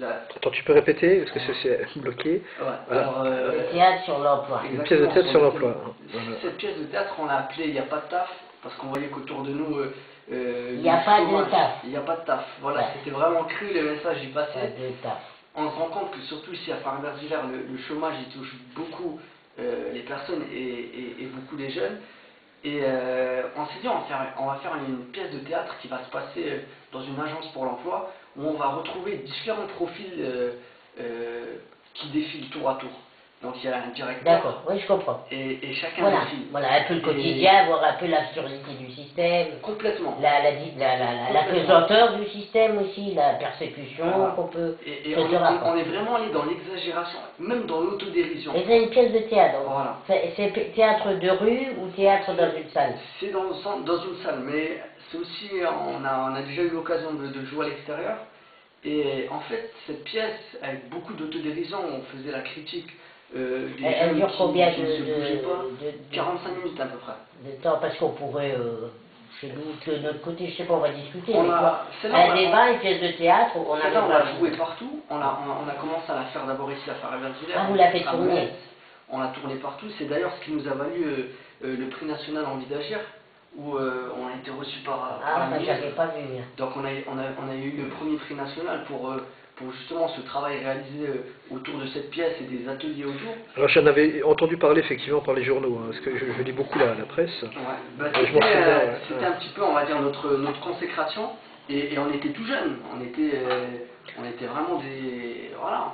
Attends, tu peux répéter parce que c'est bloqué. Ouais, Voilà. alors, Le théâtre sur l'emploi. Une pièce de théâtre sur l'emploi. Voilà. Cette pièce de théâtre, on l'a appelée Il n'y a pas de taf, parce qu'on voyait qu'autour de nous, il n'y a pas de taf. Il n'y a pas de taf. Voilà, Ouais. c'était vraiment cru, le message y passait. Pas de taf. On se rend compte que surtout ici à Farnbert-Villers, le chômage il touche beaucoup les personnes et beaucoup les jeunes. Et on s'est dit on va faire une pièce de théâtre qui va se passer dans une agence pour l'emploi où on va retrouver différents profils qui défilent tour à tour. Donc il y a un directeur. D'accord, oui, je comprends. Et chacun Voilà, défile. voilà, un peu le quotidien, voir un peu l'absurdité du système. Complètement. La pesanteur du système aussi, la persécution Voilà. qu'on peut. Et on est vraiment allé dans l'exagération, même dans l'autodérision. Et c'est une pièce de théâtre. Voilà. C'est théâtre de rue ou théâtre dans une salle? C'est dans une salle, mais c'est aussi, on a déjà eu l'occasion de jouer à l'extérieur. Et en fait, cette pièce, avec beaucoup d'autodérision, on faisait la critique des Elle dure combien qui ne se bougeaient pas. 45 minutes à peu près. De temps, parce qu'on pourrait, chez nous, de notre côté, je sais pas, on va discuter. Un débat, une pièce de théâtre, on l'a joué partout. On a commencé à la faire d'abord ici à Farnbert-Villers. Ah, vous l'avez tournée? On l'a tourné partout. C'est d'ailleurs ce qui nous a valu le prix national Envie d'agir, où on a été reçu par Ah, la j'avais pas vu. Donc on a eu le premier prix national pour justement ce travail réalisé autour de cette pièce et des ateliers autour. Alors j'en avais entendu parler effectivement par les journaux, parce que je lis beaucoup la presse. Ouais. Bah, c'était un petit peu, on va dire, notre consécration, et on était tout jeunes, on était vraiment des... Voilà.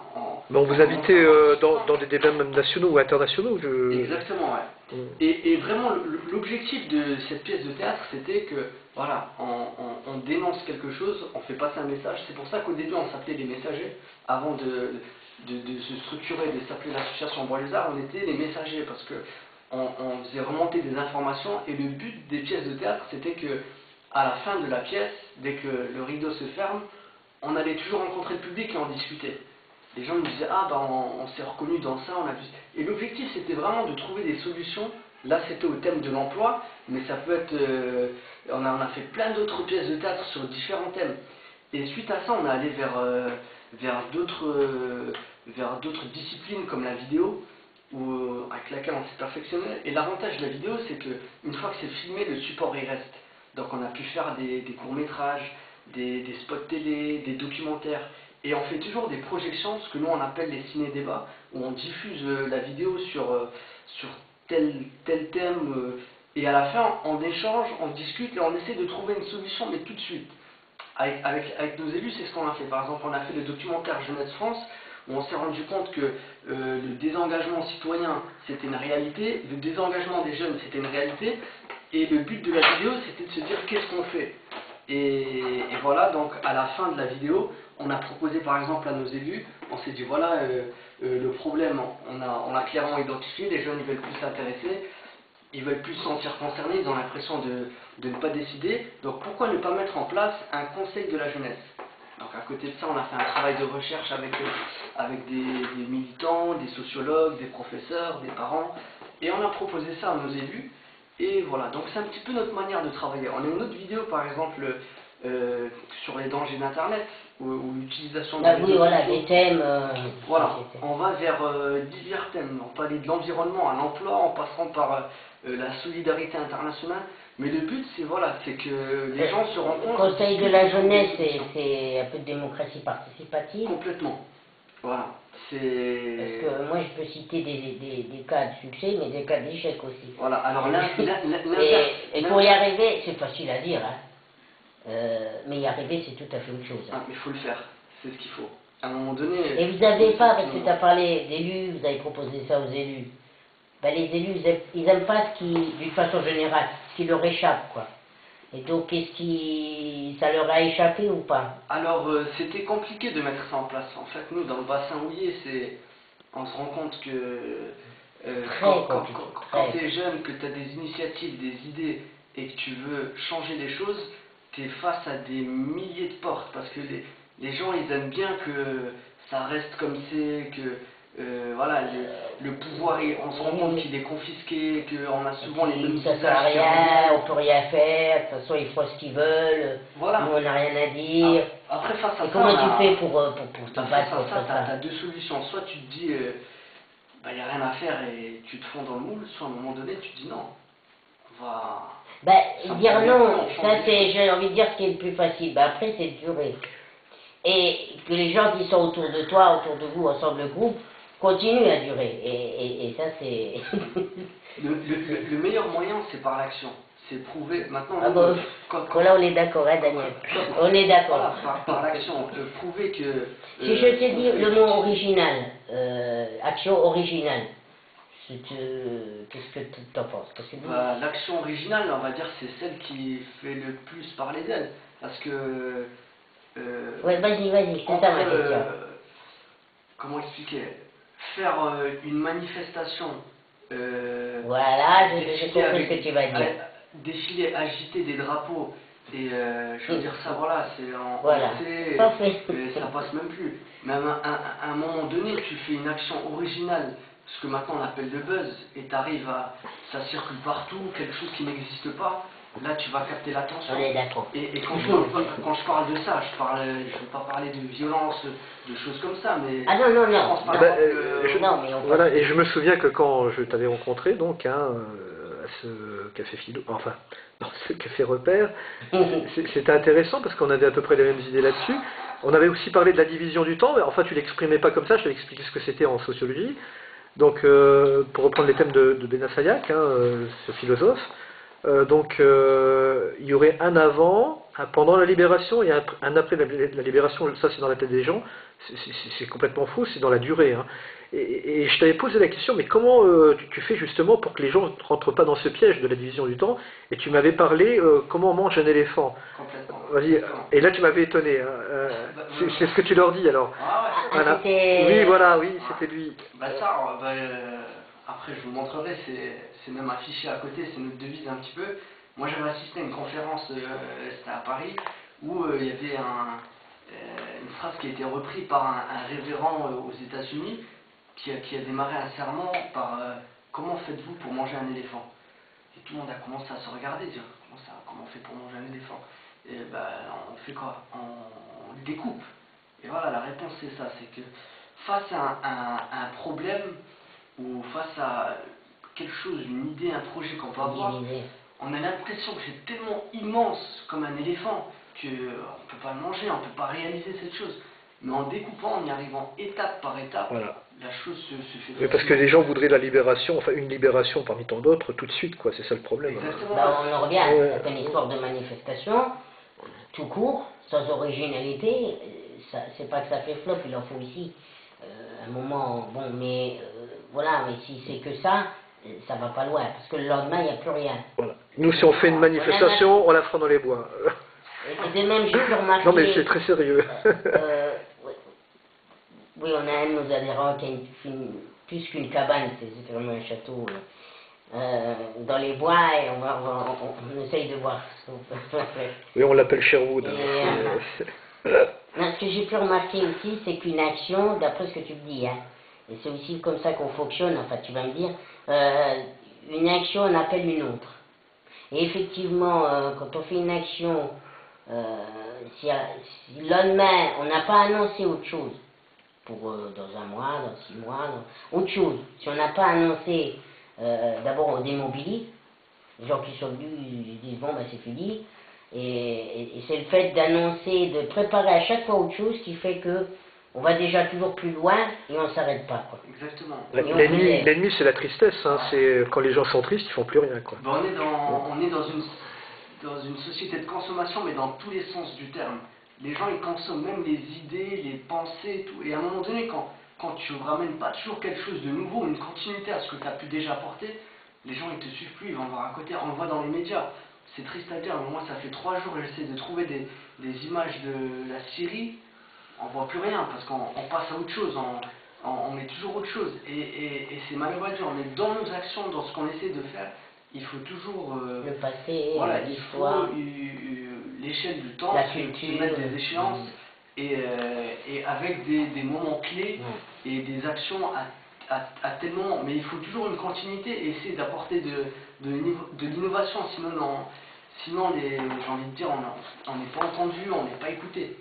Mais on vous invitait dans des débats même nationaux ou internationaux Exactement, ouais. Et vraiment, l'objectif de cette pièce de théâtre, c'était que, voilà, on dénonce quelque chose, on fait passer un message. C'est pour ça qu'au début, on s'appelait les messagers. Avant de se structurer, de s'appeler l'association Bois les Arts, on était les messagers, parce que on faisait remonter des informations, et le but des pièces de théâtre, c'était que, à la fin de la pièce, dès que le rideau se ferme, on allait toujours rencontrer le public et en discuter. Les gens nous disaient, ah ben on s'est reconnu dans ça, on a vu... Et l'objectif c'était vraiment de trouver des solutions. Là c'était au thème de l'emploi, mais ça peut être... on a fait plein d'autres pièces de théâtre sur différents thèmes. Et suite à ça, on est allé vers d'autres disciplines comme la vidéo, avec laquelle on s'est perfectionné. Et l'avantage de la vidéo, c'est qu'une fois que c'est filmé, le support il reste. Donc on a pu faire des courts-métrages, des spots télé, des documentaires. Et on fait toujours des projections, ce que nous on appelle les ciné-débats, où on diffuse la vidéo sur tel thème, et à la fin on échange, on discute et on essaie de trouver une solution, mais tout de suite. Avec nos élus, c'est ce qu'on a fait. Par exemple, on a fait le documentaire Jeunesse France, où on s'est rendu compte que le désengagement citoyen c'était une réalité, le désengagement des jeunes c'était une réalité, et le but de la vidéo c'était de se dire qu'est-ce qu'on fait. Et voilà, donc à la fin de la vidéo, on a proposé par exemple à nos élus, on s'est dit voilà, le problème, on a clairement identifié, les jeunes ils veulent plus s'intéresser, ils veulent plus se sentir concernés, ils ont l'impression de ne pas décider, donc pourquoi ne pas mettre en place un conseil de la jeunesse? Donc à côté de ça, on a fait un travail de recherche avec des militants, des sociologues, des professeurs, des parents, et on a proposé ça à nos élus. Et voilà, donc c'est un petit peu notre manière de travailler. On a une autre vidéo par exemple sur les dangers d'Internet, ou l'utilisation de oui, voilà, des thèmes. Voilà, on va vers divers thèmes. On peut aller de l'environnement à l'emploi en passant par la solidarité internationale. Mais le but, c'est voilà, c'est que les gens se rencontrent. Le Conseil de la jeunesse, c'est un peu de démocratie participative. Complètement. Voilà. Parce que moi je peux citer des cas de succès, mais des cas d'échec aussi. Voilà, alors et pour y arriver, c'est facile à dire, hein. Mais y arriver c'est tout à fait autre chose. Hein. Ah, mais il faut le faire, c'est ce qu'il faut. À un moment donné... Et vous n'avez pas, parce que tu as parlé d'élus, vous avez proposé ça aux élus. Ben, les élus, ils n'aiment pas ce qui, d'une façon générale, ce qui leur échappe, quoi. Et donc, ça leur a échappé ou pas? Alors, c'était compliqué de mettre ça en place. En fait, nous, dans le bassin houiller, on se rend compte que quand tu es jeune, que tu as des initiatives, des idées, et que tu veux changer les choses, tu es face à des milliers de portes. Parce que les gens, ils aiment bien que ça reste comme c'est, voilà, le pouvoir, on se rend compte qu'il est confisqué, qu'on a souvent les mêmes ça sert à visages. rien, on peut rien faire, de toute façon ils font ce qu'ils veulent, Voilà. nous on n'a rien à dire. Après, face à Et ça, comment tu fais pour te battre contre ça? ça? Tu as deux solutions. Soit tu te dis, il n'y a rien à faire et tu te fonds dans le moule, soit à un moment donné, tu te dis non. On va. Dire non, ça c'est, j'ai envie de dire, ce qui est le plus facile. Après, c'est de durer. Et que les gens qui sont autour de toi, autour de vous, ensemble le groupe, continuent à durer. Et ça, c'est. le meilleur moyen, c'est par l'action. C'est prouver. Maintenant, là, on est d'accord, hein, Daniel. On est d'accord. Voilà, par l'action, prouver que. Si je te dis le mot original, action originale, qu'est-ce que tu en penses? L'action originale, on va dire, c'est celle qui fait le plus parler d'elle. Parce que. Ouais, vas-y, c'est ça ma question. Comment expliquer? Faire une manifestation. Voilà, j'ai compris ce que tu vas dire. Défiler, agiter des drapeaux. Et je veux dire ça, voilà, c'est en. Voilà. Ça passe même plus. Mais à un moment donné, tu fais une action originale. Ce que maintenant on appelle le buzz, et tu arrives à. Ça circule partout, quelque chose qui n'existe pas, là tu vas capter l'attention. On est d'accord. Et quand je parle de ça, je ne veux pas parler de violence, de choses comme ça, mais. Ah non. Voilà, et je me souviens que quand je t'avais rencontré, donc, à ce café philo, enfin, dans ce café repère, c'était intéressant parce qu'on avait à peu près les mêmes idées là-dessus. On avait aussi parlé de la division du temps, mais enfin tu l'exprimais pas comme ça, je t'avais expliqué ce que c'était en sociologie. Donc, pour reprendre les thèmes de Benasayak, ce philosophe, il y aurait un avant, un pendant la libération et un après la libération. Ça, c'est dans la tête des gens, c'est complètement faux, c'est dans la durée. Et je t'avais posé la question, mais comment tu fais justement pour que les gens ne rentrent pas dans ce piège de la division du temps? Et tu m'avais parlé comment on mange un éléphant. Complètement. Vas-y. Et là, tu m'avais étonné. C'est ce que tu leur dis alors. Voilà. Oui, c'était lui. Après, je vous montrerai, c'est même affiché à côté, c'est notre devise un petit peu. Moi, j'avais assisté à une conférence, c'était à Paris, où il y avait une phrase qui a été reprise par un révérend aux États-Unis, qui a démarré un sermon par comment faites-vous pour manger un éléphant? Et tout le monde a commencé à se regarder, dire comment on fait pour manger un éléphant? Et on fait quoi? On le découpe. Et voilà, la réponse c'est ça, c'est que face à un problème ou face à quelque chose, une idée, un projet qu'on peut avoir, on a l'impression que c'est tellement immense comme un éléphant qu'on ne peut pas le manger, on ne peut pas réaliser cette chose. Mais en découpant, en y arrivant étape par étape, voilà. La chose se fait. Oui, parce que les gens voudraient la libération, enfin une libération parmi tant d'autres, tout de suite, quoi. C'est ça le problème. Exactement. On en revient à une histoire de manifestation, tout court, sans originalité. C'est pas que ça fait flop, il en faut ici un moment. Bon, mais voilà, mais si c'est que ça va pas loin, parce que le lendemain, il n'y a plus rien. Voilà. Nous, si on fait une manifestation, on la fera dans les bois. Et de même, j'ai pu remarquer. Non, mais c'est très sérieux. Oui, on a un de nos adhérents qui a plus qu'une cabane, c'est vraiment un château dans les bois, et on essaye de voir ce qu'on peut faire. Oui, on l'appelle Sherwood. Ce que j'ai pu remarquer aussi, c'est qu'une action, d'après ce que tu me dis, et c'est aussi comme ça qu'on fonctionne, enfin tu vas me dire, une action on appelle une autre. Et effectivement, quand on fait une action, si le lendemain on n'a pas annoncé autre chose, dans un mois, dans 6 mois, autre chose, si on n'a pas annoncé, d'abord on démobilise, les gens qui sont venus ils disent bon ben c'est fini, et c'est le fait d'annoncer, de préparer à chaque fois autre chose qui fait que on va déjà toujours plus loin et on ne s'arrête pas, quoi. Exactement. L'ennemi c'est la tristesse, c'est quand les gens sont tristes ils font plus rien, quoi. Ben, on est dans une société de consommation, mais dans tous les sens du terme. Les gens ils consomment même les idées, les pensées, tout. Et à un moment donné, quand tu ramènes pas toujours quelque chose de nouveau, une continuité à ce que tu as pu déjà apporter, les gens ils te suivent plus, ils vont voir à côté. On le voit dans les médias. C'est triste à dire, mais moi ça fait 3 jours que j'essaie de trouver des images de la Syrie. On voit plus rien parce qu'on passe à autre chose, on met toujours autre chose. Et c'est malheureux à dire, mais dans nos actions, dans ce qu'on essaie de faire, il faut toujours le passé, voilà, l'histoire, l'échelle du temps, la culture, se mettre des échéances et et avec des moments clés et des actions à tel moment. Mais il faut toujours une continuité et essayer d'apporter de l'innovation, sinon j'ai envie de dire, on n'est pas entendu, on n'est pas écouté.